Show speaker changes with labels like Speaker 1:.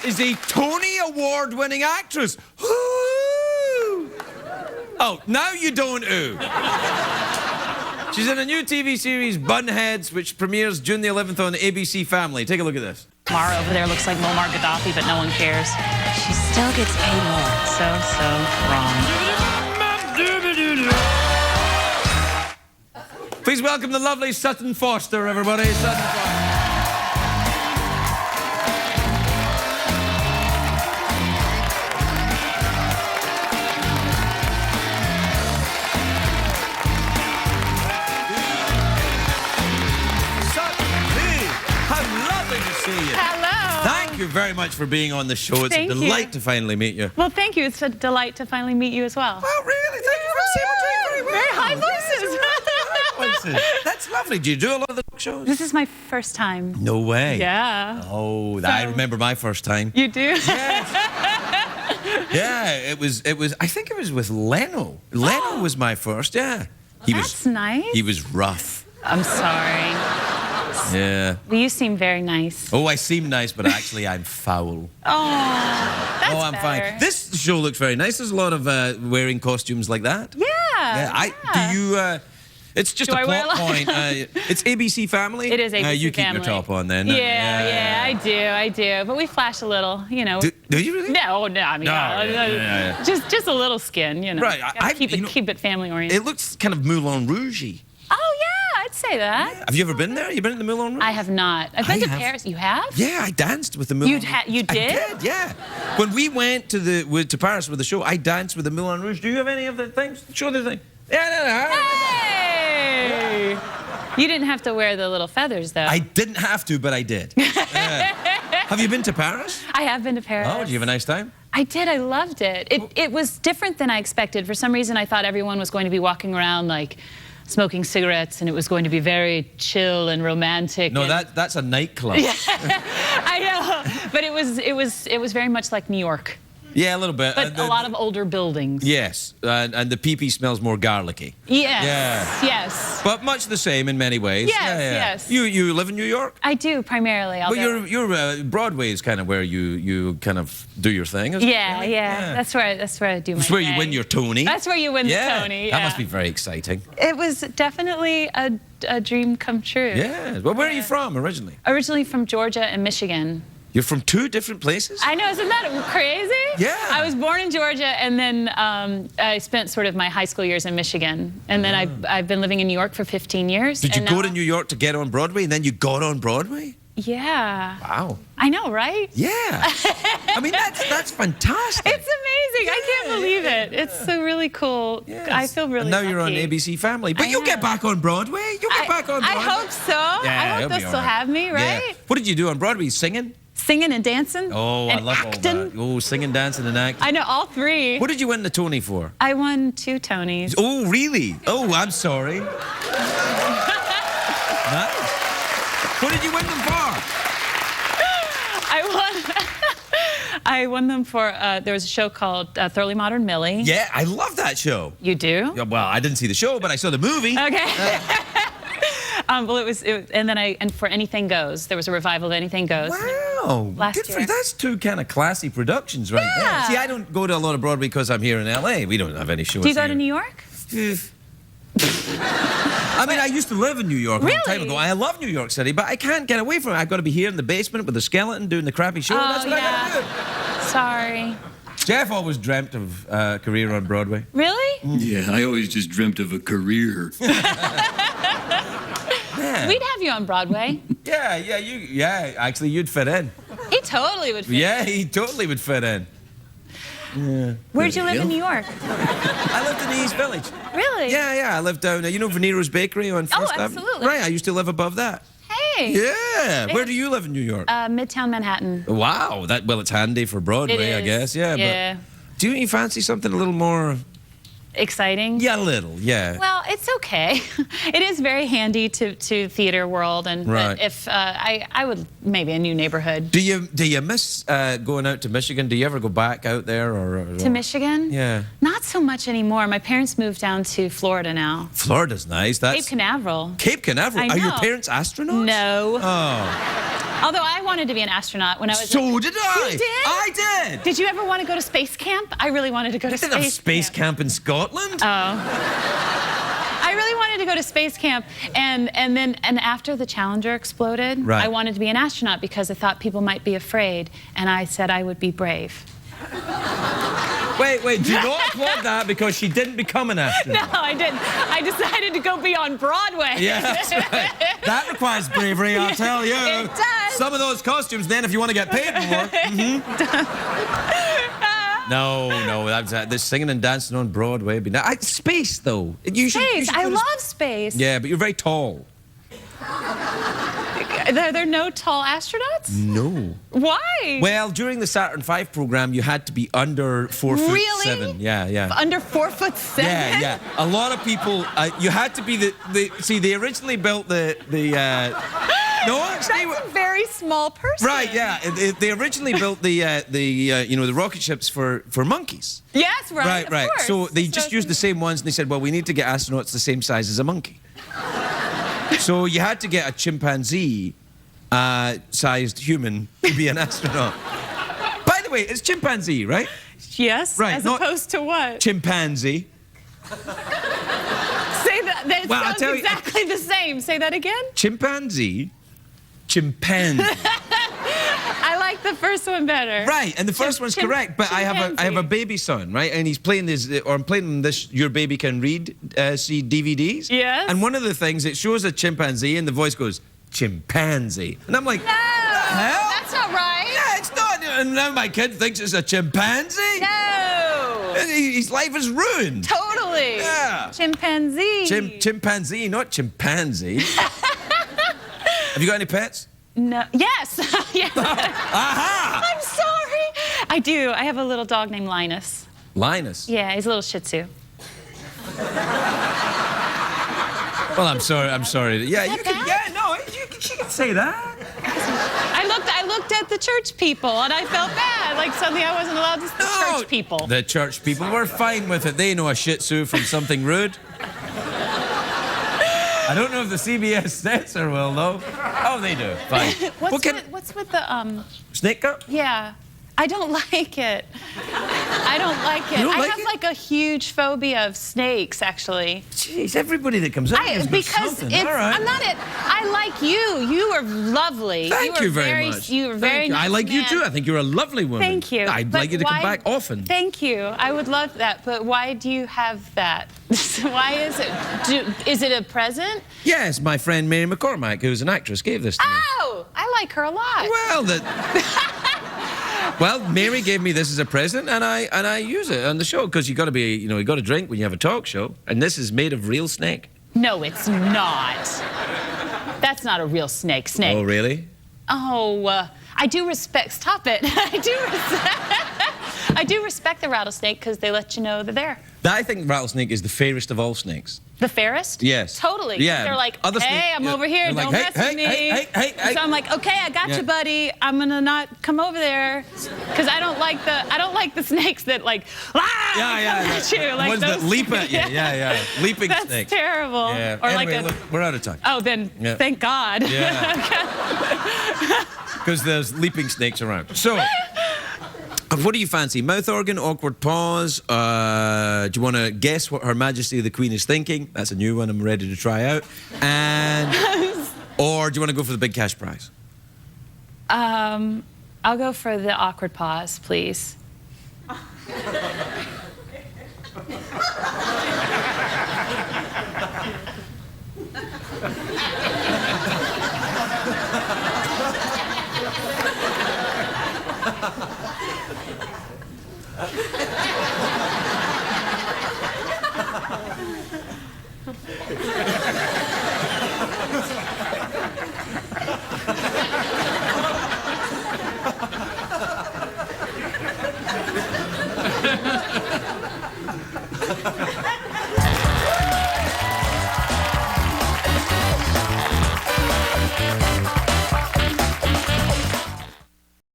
Speaker 1: is a Tony Award-winning actress. Ooh. Oh, now you don't ooh. She's in a new TV series, Bunheads, which premieres June the 11th on ABC Family. Take a look at this.
Speaker 2: Mara over there looks like Muammar Gaddafi, but no one cares. She still gets paid more. So wrong.
Speaker 1: Please welcome the lovely Sutton Foster, everybody. Sutton Foster.
Speaker 2: Hello.
Speaker 1: Thank you very much for being on the show. It's
Speaker 2: Thank
Speaker 1: a delight to finally meet you.
Speaker 2: Well, thank you. It's a delight to finally meet you as well.
Speaker 1: Oh, really? Thank you for saying very well.
Speaker 2: Very high voices.
Speaker 1: That's lovely. Do you do a lot of the talk shows?
Speaker 2: This is my first time.
Speaker 1: No way.
Speaker 2: Yeah.
Speaker 1: Oh, I remember my first time.
Speaker 2: You do?
Speaker 1: Yes. Yeah, it was. I think it was with Leno. Leno was my first. Yeah.
Speaker 2: That's nice.
Speaker 1: He was rough.
Speaker 2: I'm sorry.
Speaker 1: Yeah.
Speaker 2: Well, you seem very nice.
Speaker 1: Oh, I seem nice, but actually I'm foul.
Speaker 2: Oh, that's
Speaker 1: I'm
Speaker 2: better.
Speaker 1: fine. This show looks very nice. There's a lot of wearing costumes like that.
Speaker 2: Yeah.
Speaker 1: Do you? It's just
Speaker 2: Do
Speaker 1: a
Speaker 2: I wear
Speaker 1: plot point. It's ABC Family.
Speaker 2: It is ABC
Speaker 1: You keep
Speaker 2: Family.
Speaker 1: your top on then.
Speaker 2: Yeah, I do. But we flash a little, you know.
Speaker 1: Do you really?
Speaker 2: No, I mean,
Speaker 1: yeah.
Speaker 2: just a little skin, you know.
Speaker 1: Right.
Speaker 2: Gotta keep it family oriented.
Speaker 1: It looks kind of Moulin Rouge-y.
Speaker 2: Oh yeah, I'd say that.
Speaker 1: Have you ever been there? You been in the Moulin Rouge?
Speaker 2: I have not. I've been to Paris. You have?
Speaker 1: Yeah, I danced with the Moulin Rouge.
Speaker 2: You did?
Speaker 1: I did, yeah. When we went to Paris with the show, I danced with the Moulin Rouge. Do you have any of the things? Show the thing. Yeah,
Speaker 2: Hey! You didn't have to wear the little feathers, though.
Speaker 1: I didn't have to, but I did. Have you been to Paris?
Speaker 2: I have been to Paris.
Speaker 1: Oh, did you have a nice time?
Speaker 2: I did. I loved it. It was different than I expected. For some reason, I thought everyone was going to be walking around like smoking cigarettes, and it was going to be very chill and romantic.
Speaker 1: No, that's a nightclub.
Speaker 2: Yeah, I know. But it was very much like New York.
Speaker 1: Yeah, a little bit.
Speaker 2: But a lot of older buildings.
Speaker 1: Yes, and the pee-pee smells more garlicky.
Speaker 2: Yes.
Speaker 1: Yeah.
Speaker 2: Yes.
Speaker 1: But much the same in many ways.
Speaker 2: Yes.
Speaker 1: You live in New York?
Speaker 2: I do primarily.
Speaker 1: Well, you're Broadway is kind of where you kind of do your thing. Isn't it?
Speaker 2: Yeah. That's where I do my
Speaker 1: That's where
Speaker 2: thing.
Speaker 1: you win your Tony.
Speaker 2: That's where you win the Tony. Yeah.
Speaker 1: That must be very exciting.
Speaker 2: It was definitely a dream come true.
Speaker 1: Yeah. Well, where are you from originally?
Speaker 2: Originally from Georgia and Michigan.
Speaker 1: You're from two different places?
Speaker 2: I know, isn't that crazy?
Speaker 1: Yeah.
Speaker 2: I was born in Georgia, and then I spent sort of my high school years in Michigan. And then I've been living in New York for 15 years.
Speaker 1: Did you go to New York to get on Broadway, and then you got on Broadway?
Speaker 2: Yeah.
Speaker 1: Wow.
Speaker 2: I know, right?
Speaker 1: Yeah. I mean, that's fantastic.
Speaker 2: It's amazing. I can't believe it. It's so really cool.
Speaker 1: Yes.
Speaker 2: I feel really
Speaker 1: And now you're on
Speaker 2: lucky.
Speaker 1: ABC Family. But you'll get back on Broadway. You'll get back on Broadway.
Speaker 2: I hope so.
Speaker 1: Yeah,
Speaker 2: I hope
Speaker 1: it'll
Speaker 2: they'll
Speaker 1: be
Speaker 2: still
Speaker 1: all right.
Speaker 2: have me, right?
Speaker 1: Yeah. What did you do on Broadway? Singing?
Speaker 2: Singing and dancing.
Speaker 1: Oh,
Speaker 2: and
Speaker 1: I love
Speaker 2: acting.
Speaker 1: all that. Oh, singing, dancing, and acting.
Speaker 2: I know, all three.
Speaker 1: What did you win the Tony for?
Speaker 2: I won 2 Tonys.
Speaker 1: Oh, really? Oh, I'm sorry. Nice. What did you win them for?
Speaker 2: I won them for, there was a show called Thoroughly Modern Millie.
Speaker 1: Yeah, I love that show.
Speaker 2: You do?
Speaker 1: Yeah, well, I didn't see the show, but I saw the movie.
Speaker 2: Okay. Well, and for Anything Goes, there was a revival of Anything Goes.
Speaker 1: Wow.
Speaker 2: Last
Speaker 1: Good for
Speaker 2: year.
Speaker 1: you. That's 2 kind of classy productions right there.
Speaker 2: Yeah.
Speaker 1: See, I don't go to a lot of Broadway because I'm here in LA. We don't have any shows
Speaker 2: Do you go
Speaker 1: here.
Speaker 2: to New York?
Speaker 1: I mean, I used to live in New York a long time
Speaker 2: Really?
Speaker 1: ago. I love New York City, but I can't get away from it. I've got to be here in the basement with the skeleton doing the crappy show. That's what I got to do.
Speaker 2: Sorry.
Speaker 1: Jeff always dreamt of a career on Broadway.
Speaker 2: Really?
Speaker 3: Yeah, I always just dreamt of a career.
Speaker 1: Yeah.
Speaker 2: We'd have you on Broadway.
Speaker 1: Yeah, actually, you'd fit in.
Speaker 2: He totally would fit.
Speaker 1: Yeah, he totally would fit in. Yeah.
Speaker 2: Where'd you live in New York?
Speaker 1: I lived in the East Village.
Speaker 2: Really?
Speaker 1: Yeah, I lived down, you know Venero's Bakery on First Avenue?
Speaker 2: absolutely.
Speaker 1: Right, I used to live above that.
Speaker 2: Hey.
Speaker 1: Yeah. Where do you live in New York?
Speaker 2: Midtown Manhattan.
Speaker 1: Wow, well, it's handy for Broadway,
Speaker 2: It
Speaker 1: I
Speaker 2: is.
Speaker 1: guess. Yeah,
Speaker 2: Yeah.
Speaker 1: but do you fancy something a little more...
Speaker 2: Exciting?
Speaker 1: Yeah, a little, yeah.
Speaker 2: Well, it's okay. It is very handy to theater world, and
Speaker 1: Right.
Speaker 2: if I would maybe a new neighborhood.
Speaker 1: Do you miss going out to Michigan? Do you ever go back out there or
Speaker 2: To Michigan?
Speaker 1: Yeah.
Speaker 2: Not so much anymore. My parents moved down to Florida now.
Speaker 1: Florida's nice. That's
Speaker 2: Cape Canaveral.
Speaker 1: Cape Canaveral.
Speaker 2: I
Speaker 1: Are your
Speaker 2: know.
Speaker 1: parents astronauts?
Speaker 2: No.
Speaker 1: Oh.
Speaker 2: Although I wanted to be an astronaut when I was...
Speaker 1: So did I.
Speaker 2: You did?
Speaker 1: I did.
Speaker 2: Did you ever want to go to space camp? I really wanted to go to
Speaker 1: They didn't have space camp in Scotland.
Speaker 2: Oh. I really wanted to go to space camp, and after the Challenger exploded,
Speaker 1: Right.
Speaker 2: I wanted to be an astronaut because I thought people might be afraid, and I said I would be brave.
Speaker 1: Wait, do not applaud that because she didn't become an astronaut.
Speaker 2: No, I didn't. I decided to go be on Broadway.
Speaker 1: Yeah, that's right. That requires bravery, I'll tell you.
Speaker 2: It does.
Speaker 1: Some of those costumes, then, if you want to get paid more. No, that's singing and dancing on Broadway. Space, though. You should
Speaker 2: I
Speaker 1: go to
Speaker 2: love space.
Speaker 1: Yeah, but you're very tall.
Speaker 2: Are there no tall astronauts?
Speaker 1: No.
Speaker 2: Why?
Speaker 1: Well, during the Saturn V program, you had to be under 4'7".
Speaker 2: Really?
Speaker 1: Yeah.
Speaker 2: Under 4'7"?
Speaker 1: Yeah. A lot of people, you had to be see, they originally built the no, actually,
Speaker 2: That's a very small person.
Speaker 1: right, yeah. They originally built the rocket ships for monkeys.
Speaker 2: Yes, right. Of course.
Speaker 1: So they just used the same ones, and they said, well, we need to get astronauts the same size as a monkey. So you had to get a chimpanzee-sized human to be an astronaut. By the way, it's chimpanzee, right?
Speaker 2: Yes.
Speaker 1: Right,
Speaker 2: As
Speaker 1: not
Speaker 2: opposed to what?
Speaker 1: Chimpanzee.
Speaker 2: Say that. That
Speaker 1: Well, I'll
Speaker 2: sounds
Speaker 1: tell you-
Speaker 2: exactly the same. Say that again.
Speaker 1: Chimpanzee.
Speaker 2: I like the first one better.
Speaker 1: Right, and the first one's correct, but I have a baby son, right? And he's playing I'm playing this Your Baby Can Read see DVDs.
Speaker 2: Yes.
Speaker 1: And one of the things, it shows a chimpanzee and the voice goes, chimpanzee. And I'm like,
Speaker 2: No,
Speaker 1: the hell?
Speaker 2: that's not right.
Speaker 1: Yeah, it's not. And now my kid thinks it's a chimpanzee.
Speaker 2: No.
Speaker 1: And his life is ruined.
Speaker 2: Totally.
Speaker 1: Yeah.
Speaker 2: Chimpanzee.
Speaker 1: Chimpanzee, not chimpanzee. Have you got any pets?
Speaker 2: No. Yes. Yes.
Speaker 1: Aha!
Speaker 2: I'm sorry. I do. I have a little dog named Linus.
Speaker 1: Linus.
Speaker 2: Yeah, he's a little Shih Tzu.
Speaker 1: Well, I'm sorry. Yeah,
Speaker 2: that
Speaker 1: you can.
Speaker 2: bad?
Speaker 1: Yeah, no, she can say that.
Speaker 2: I looked at the church people and I felt bad. Like suddenly I wasn't allowed to see the church people.
Speaker 1: The church people were fine with it. They know a Shih Tzu from something rude. I don't know if the CBS censor will, though. Oh, they do. Fine.
Speaker 2: What's with the
Speaker 1: Snake cup?
Speaker 2: Yeah. I don't like it. I don't like it.
Speaker 1: You don't
Speaker 2: I
Speaker 1: like
Speaker 2: have
Speaker 1: it?
Speaker 2: like a huge phobia of snakes, actually.
Speaker 1: Jeez, everybody that comes out here has got
Speaker 2: Because
Speaker 1: something.
Speaker 2: it's,
Speaker 1: All right.
Speaker 2: I'm not it. I like you. You are lovely.
Speaker 1: Thank you very much.
Speaker 2: You are very
Speaker 1: Thank you.
Speaker 2: nice
Speaker 1: I like you
Speaker 2: man.
Speaker 1: too. I think you're a lovely woman.
Speaker 2: Thank you.
Speaker 1: I'd
Speaker 2: But
Speaker 1: like you to come
Speaker 2: why-
Speaker 1: back often.
Speaker 2: Thank you. I would love that. But why do you have that? Why is it? Is it a present?
Speaker 1: Yes, my friend Mary McCormack, who's an actress, gave this to me.
Speaker 2: Oh, I like her a lot.
Speaker 1: Well, Mary gave me this as a present, and I use it on the show because you got to drink when you have a talk show, and this is made of real snake.
Speaker 2: No, it's not. That's not a real snake. Snake.
Speaker 1: Oh, really?
Speaker 2: Oh, I do respect. Stop it. I do respect the rattlesnake because they let you know they're there.
Speaker 1: I think rattlesnake is the fairest of all snakes.
Speaker 2: The fairest?
Speaker 1: Yes.
Speaker 2: Totally.
Speaker 1: Yeah.
Speaker 2: They're like,
Speaker 1: Other
Speaker 2: hey,
Speaker 1: snake-
Speaker 2: I'm
Speaker 1: yeah.
Speaker 2: over here.
Speaker 1: They're
Speaker 2: Don't
Speaker 1: like,
Speaker 2: mess with me.
Speaker 1: hey.
Speaker 2: So I'm like, okay, I got
Speaker 1: Yeah.
Speaker 2: you, buddy. I'm gonna not come over there because I don't like the snakes that like, come at you. Like
Speaker 1: ones that
Speaker 2: those-
Speaker 1: leap at you. Yeah. Leaping
Speaker 2: That's
Speaker 1: snakes.
Speaker 2: terrible.
Speaker 1: Yeah.
Speaker 2: Or
Speaker 1: Anyway,
Speaker 2: like a.
Speaker 1: look, we're out of time.
Speaker 2: Oh, then
Speaker 1: Yeah.
Speaker 2: thank God.
Speaker 1: Yeah. Because there's leaping snakes around. So, what do you fancy? Mouth organ, awkward pause? Do you want to guess what Her Majesty the Queen is thinking? That's a new one I'm ready to try out. Or do you want to go for the big cash prize?
Speaker 2: I'll go for the awkward pause, please.